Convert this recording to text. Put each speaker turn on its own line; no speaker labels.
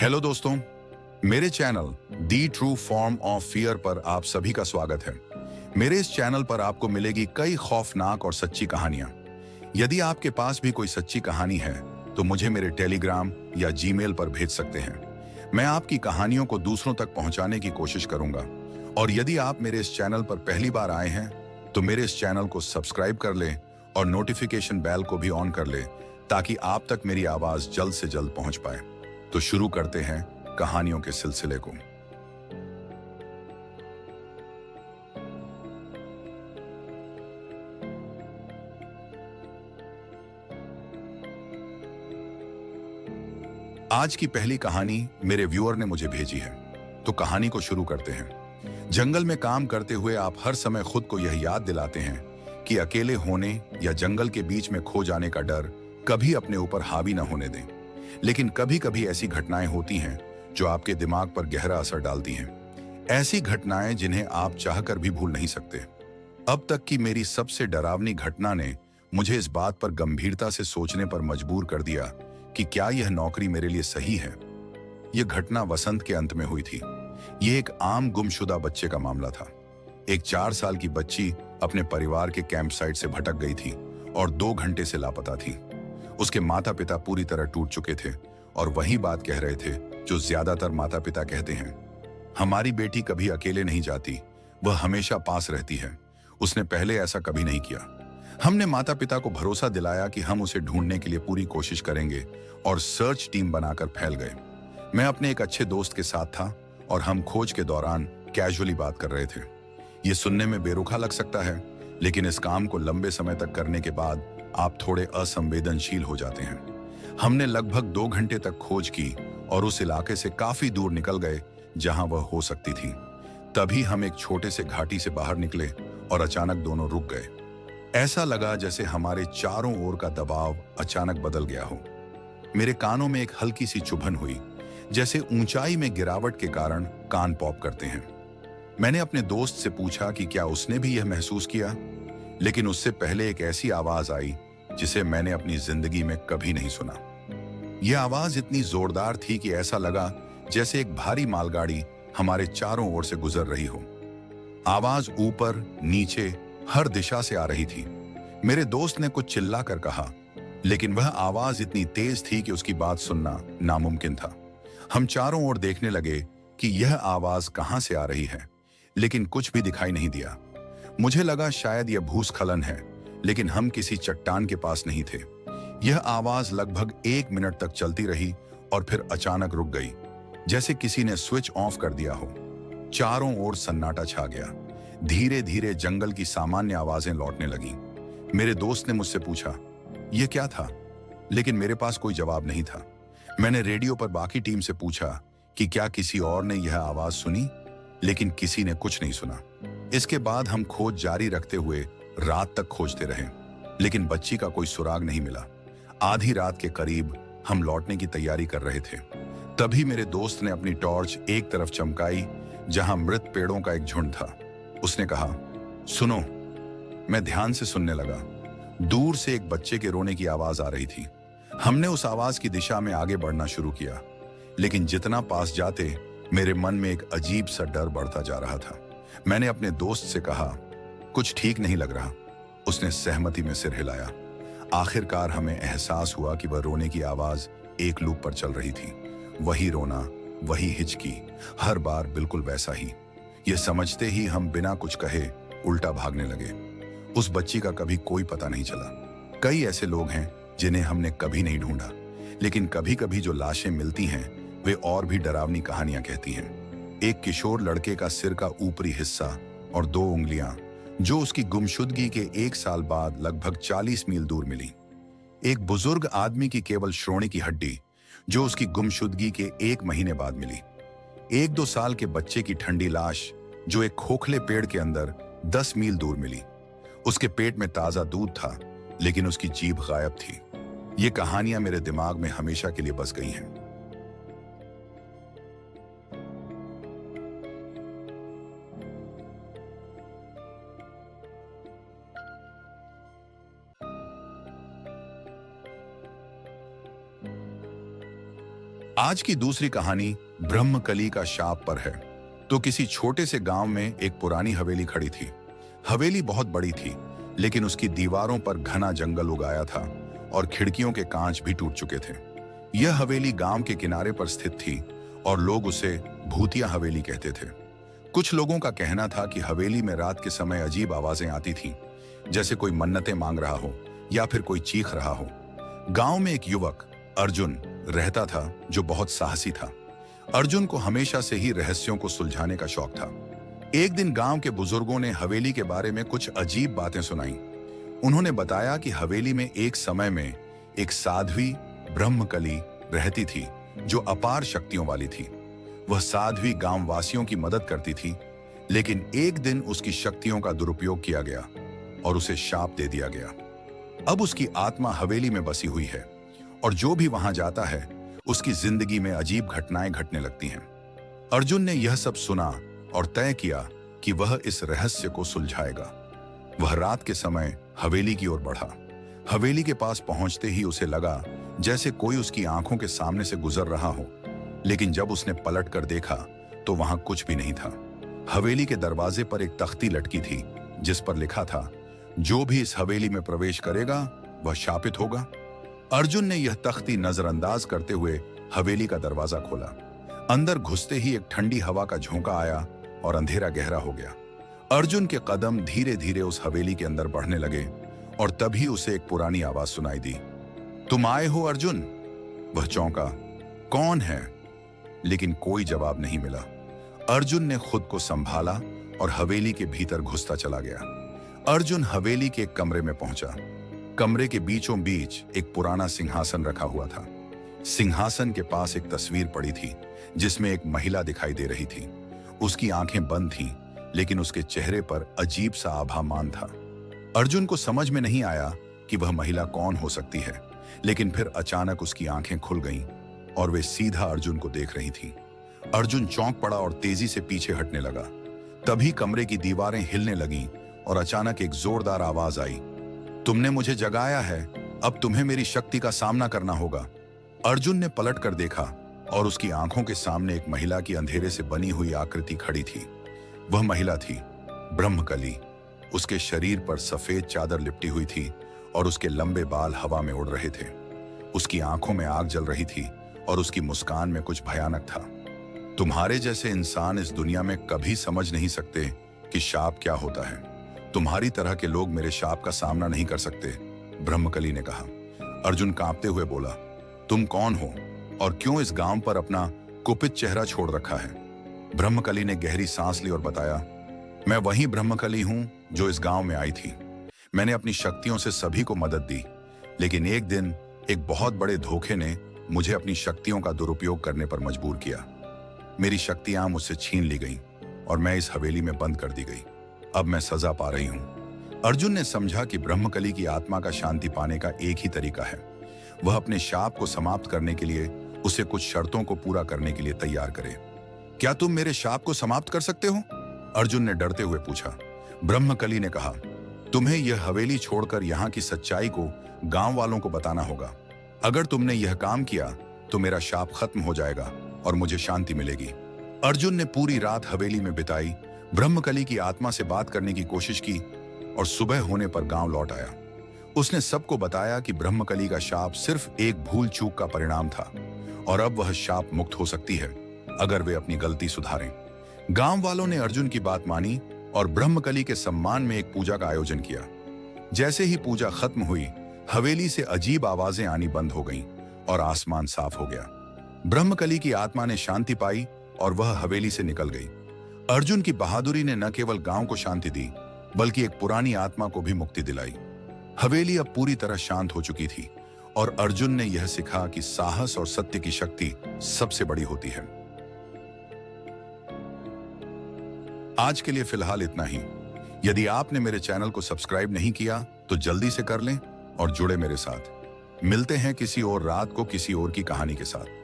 Hello दोस्तों, मेरे channel the true form of fear पर आप सभी का स्वागत है। मेरे इस चैनल पर आपको मिलेगी कई खौफनाक और सच्ची कहानियां। यदि आपके पास भी कोई सच्ची कहानी है तो मुझे मेरे टेलीग्राम या जीमेल पर भेज सकते हैं। मैं आपकी कहानियों को दूसरों तक पहुंचाने की कोशिश करूंगा। और यदि आप मेरे इस चैनल पर पहली बार आए हैं तो मेरे इस चैनल को सब्सक्राइब कर लें और नोटिफिकेशन बेल को भी ऑन कर लें ताकि आप तक मेरी आवाज जल्द से जल्द पहुंच पाए। तो शुरू करते हैं कहानियों के सिलसिले को। आज की पहली कहानी मेरे व्यूअर ने मुझे भेजी है, तो कहानी को शुरू करते हैं। जंगल में काम करते हुए आप हर समय खुद को यह याद दिलाते हैं कि अकेले होने या जंगल के बीच में खो जाने का डर कभी अपने ऊपर हावी न होने दें। लेकिन कभी कभी ऐसी घटनाएं होती हैं जो आपके दिमाग पर गहरा असर डालती हैं। ऐसी घटनाएं जिन्हें आप चाहकर भी भूल नहीं सकते। अब तक की मेरी सबसे डरावनी घटना ने मुझे इस बात पर गंभीरता से सोचने पर मजबूर कर दिया कि क्या यह नौकरी मेरे लिए सही है। यह घटना वसंत के अंत में हुई थी। यह एक आम गुमशुदा बच्चे का मामला था। एक 4 साल की बच्ची अपने परिवार के कैंप साइट से भटक गई थी और 2 घंटे से लापता थी। उसके माता पिता पूरी तरह टूट चुके थे और वही बात कह रहे थे जो ज्यादातर माता पिता कहते हैं, हमारी बेटी कभी अकेले नहीं जाती, वह हमेशा पास रहती है। उसने पहले ऐसा कभी नहीं किया। हमने माता पिता को भरोसा दिलाया कि हम उसे ढूंढने के लिए पूरी कोशिश करेंगे और सर्च टीम बनाकर फैल गए। मैं अपने एक अच्छे दोस्त के साथ था और हम खोज के दौरान कैजुअली बात कर रहे थे। ये सुनने में बेरुखा लग सकता है, लेकिन इस काम को लंबे समय तक करने के बाद आप थोड़े असंवेदनशील हो जाते हैं। हमने लगभग 2 घंटे तक खोज की और उस इलाके से काफी दूर निकल गए जहां वह हो सकती थी। तभी हम एक छोटे से घाटी से बाहर निकले और अचानक दोनों रुक गए। ऐसा लगा जैसे हमारे चारों ओर का दबाव अचानक बदल गया हो। मेरे कानों में एक हल्की सी चुभन हुई, जैसे ऊंचाई में गिरावट के कारण कान पॉप करते हैं। मैंने अपने दोस्त से पूछा कि क्या उसने भी यह महसूस किया, लेकिन उससे पहले एक ऐसी आवाज आई जिसे मैंने अपनी जिंदगी में कभी नहीं सुना। यह आवाज इतनी जोरदार थी कि ऐसा लगा जैसे एक भारी मालगाड़ी हमारे चारों ओर से गुजर रही हो। आवाज ऊपर नीचे हर दिशा से आ रही थी। मेरे दोस्त ने कुछ चिल्ला कर कहा, लेकिन वह आवाज इतनी तेज थी कि उसकी बात सुनना नामुमकिन था। हम चारों ओर देखने लगे कि यह आवाज कहां से आ रही है, लेकिन कुछ भी दिखाई नहीं दिया। मुझे लगा शायद यह भूस्खलन है, लेकिन हम किसी चट्टान के पास नहीं थे। यह आवाज लगभग 1 मिनट तक चलती रही और फिर अचानक रुक गई, जैसे किसी ने स्विच ऑफ कर दिया हो। चारों ओर सन्नाटा छा गया। धीरे धीरे जंगल की सामान्य आवाजें लौटने लगी। मेरे दोस्त ने मुझसे पूछा, यह क्या था? लेकिन मेरे पास कोई जवाब नहीं था। मैंने रेडियो पर बाकी टीम से पूछा कि क्या किसी और ने यह आवाज सुनी, लेकिन किसी ने कुछ नहीं सुना। इसके बाद हम खोज जारी रखते हुए रात तक खोजते रहे, लेकिन बच्ची का कोई सुराग नहीं मिला। आधी रात के करीब हम लौटने की तैयारी कर रहे थे। तभी मेरे दोस्त ने अपनी टॉर्च एक तरफ चमकाई जहां मृत पेड़ों का एक झुंड था। उसने कहा, सुनो। मैं ध्यान से सुनने लगा। दूर से एक बच्चे के रोने की आवाज आ रही थी। हमने उस आवाज की दिशा में आगे बढ़ना शुरू किया, लेकिन जितना पास जाते मेरे मन में एक अजीब सा डर बढ़ता जा रहा था। मैंने अपने दोस्त से कहा, कुछ ठीक नहीं लग रहा। उसने सहमति में सिर हिलाया। आखिरकार हमें एहसास हुआ कि वह रोने की आवाज एक लूप पर चल रही थी। वही रोना, वही हिचकी, हर बार बिल्कुल वैसा ही। यह समझते ही हम बिना कुछ कहे उल्टा भागने लगे। उस बच्ची का कभी कोई पता नहीं चला। कई ऐसे लोग हैं जिन्हें हमने कभी नहीं ढूंढा, लेकिन कभी कभी जो लाशें मिलती हैं वे और भी डरावनी कहानियां कहती हैं। एक किशोर लड़के का सिर का ऊपरी हिस्सा और 2 उंगलियां जो उसकी गुमशुदगी के 1 साल बाद लगभग 40 मील दूर मिली। एक बुजुर्ग आदमी की केवल श्रोणि की हड्डी जो उसकी गुमशुदगी के 1 महीने बाद मिली। 1-2 साल के बच्चे की ठंडी लाश जो एक खोखले पेड़ के अंदर 10 मील दूर मिली। उसके पेट में ताजा दूध था, लेकिन उसकी जीभ गायब थी। ये कहानियां मेरे दिमाग में हमेशा के लिए बस गई हैं। आज की दूसरी कहानी ब्रह्मकली का शाप पर है। तो किसी छोटे से गांव में एक पुरानी हवेली खड़ी थी। हवेली बहुत बड़ी थी, लेकिन उसकी दीवारों पर घना जंगल उगाया था और खिड़कियों के कांच भी टूट चुके थे। यह हवेली गांव के किनारे पर स्थित थी और लोग उसे भूतिया हवेली कहते थे। कुछ लोगों का कहना था कि हवेली में रात के समय अजीब आवाजें आती थीं, जैसे कोई मन्नतें मांग रहा हो या फिर कोई चीख रहा हो। गांव में एक युवक अर्जुन रहता था जो बहुत साहसी था। अर्जुन को हमेशा से ही रहस्यों को सुलझाने का शौक था। एक दिन गांव के बुजुर्गों ने हवेली के बारे में कुछ अजीब बातें सुनाई। उन्होंने बताया कि हवेली में एक समय में एक साध्वी ब्रह्मकली रहती थी जो अपार शक्तियों वाली थी। वह साध्वी गांव वासियों की मदद करती थी, लेकिन एक दिन उसकी शक्तियों का दुरुपयोग किया गया और उसे शाप दे दिया गया। अब उसकी आत्मा हवेली में बसी हुई है और जो भी वहां जाता है उसकी जिंदगी में अजीब घटनाएं घटने लगती हैं। अर्जुन ने यह सब सुना और तय किया कि वह इस रहस्य को सुलझाएगा। वह रात के समय हवेली की ओर बढ़ा। हवेली के पास पहुंचते ही उसे लगा जैसे कोई उसकी आंखों के सामने से गुजर रहा हो, लेकिन जब उसने पलट कर देखा तो वहां कुछ भी नहीं था। हवेली के दरवाजे पर एक तख्ती लटकी थी जिस पर लिखा था, जो भी इस हवेली में प्रवेश करेगा वह शापित होगा। अर्जुन ने यह तख्ती नजरअंदाज करते हुए हवेली का दरवाजा खोला। अंदर घुसते ही एक ठंडी हवा का झोंका आया और अंधेरा गहरा हो गया। अर्जुन के कदम धीरे धीरे उस हवेली के अंदर बढ़ने लगे और तभी उसे एक पुरानी आवाज सुनाई दी। तुम आए हो अर्जुन? वह चौंका, कौन है? लेकिन कोई जवाब नहीं मिला। अर्जुन ने खुद को संभाला और हवेली के भीतर घुसता चला गया। अर्जुन हवेली के एक कमरे में पहुंचा। कमरे के बीचों बीच एक पुराना सिंहासन रखा हुआ था। सिंहासन के पास एक तस्वीर पड़ी थी जिसमें एक महिला दिखाई दे रही थी। उसकी आंखें बंद थीं, लेकिन उसके चेहरे पर अजीब सा आभामान था। अर्जुन को समझ में नहीं आया कि वह महिला कौन हो सकती है, लेकिन फिर अचानक उसकी आंखें खुल गईं और वे सीधा अर्जुन को देख रही थीं। अर्जुन चौंक पड़ा और तेजी से पीछे हटने लगा। तभी कमरे की दीवारें हिलने लगीं और अचानक एक जोरदार आवाज आई, तुमने मुझे जगाया है, अब तुम्हें मेरी शक्ति का सामना करना होगा। अर्जुन ने पलट कर देखा और उसकी आंखों के सामने एक महिला की अंधेरे से बनी हुई आकृति खड़ी थी। वह महिला थी ब्रह्मकली। उसके शरीर पर सफेद चादर लिपटी हुई थी और उसके लंबे बाल हवा में उड़ रहे थे। उसकी आंखों में आग जल रही थी और उसकी मुस्कान में कुछ भयानक था। तुम्हारे जैसे इंसान इस दुनिया में कभी समझ नहीं सकते कि शाप क्या होता है। तुम्हारी तरह के लोग मेरे शाप का सामना नहीं कर सकते, ब्रह्मकली ने कहा। अर्जुन कांपते हुए बोला, तुम कौन हो और क्यों इस गांव पर अपना कुपित चेहरा छोड़ रखा है? ब्रह्मकली ने गहरी सांस ली और बताया, मैं वही ब्रह्मकली हूं जो इस गांव में आई थी। मैंने अपनी शक्तियों से सभी को मदद दी, लेकिन एक दिन एक बहुत बड़े धोखे ने मुझे अपनी शक्तियों का दुरुपयोग करने पर मजबूर किया। मेरी शक्तियां मुझसे छीन ली गईं और मैं इस हवेली में बंद कर दी गई। अब मैं सजा पा रही हूं। अर्जुन ने समझा कि ब्रह्मकली की आत्मा का शांति पाने का एक ही तरीका है। वह अपने शाप को समाप्त करने के लिए उसे कुछ शर्तों को पूरा करने के लिए तैयार करे। क्या तुम मेरे शाप को समाप्त कर सकते हो? अर्जुन ने डरते हुए पूछा। ब्रह्मकली ने कहा, तुम्हें यह हवेली छोड़कर यहाँ की सच्चाई को गांव वालों को बताना होगा। अगर तुमने यह काम किया तो मेरा शाप खत्म हो जाएगा और मुझे शांति मिलेगी। अर्जुन ने पूरी रात हवेली में बिताई, ब्रह्मकली की आत्मा से बात करने की कोशिश की और सुबह होने पर गांव लौट आया। उसने सबको बताया कि ब्रह्मकली का शाप सिर्फ एक भूल चूक का परिणाम था और अब वह शाप मुक्त हो सकती है अगर वे अपनी गलती सुधारें। गांव वालों ने अर्जुन की बात मानी और ब्रह्मकली के सम्मान में एक पूजा का आयोजन किया। जैसे ही पूजा खत्म हुई, हवेली से अजीब आवाजें आनी बंद हो गईं और आसमान साफ हो गया। ब्रह्मकली की आत्मा ने शांति पाई और वह हवेली से निकल गई। अर्जुन की बहादुरी ने न केवल गांव को शांति दी, बल्कि एक पुरानी आत्मा को भी मुक्ति दिलाई। हवेली अब पूरी तरह शांत हो चुकी थी और अर्जुन ने यह सीखा कि साहस और सत्य की शक्ति सबसे बड़ी होती है। आज के लिए फिलहाल इतना ही। यदि आपने मेरे चैनल को सब्सक्राइब नहीं किया तो जल्दी से कर लें और जुड़े मेरे साथ। मिलते हैं किसी और रात को किसी और की कहानी के साथ।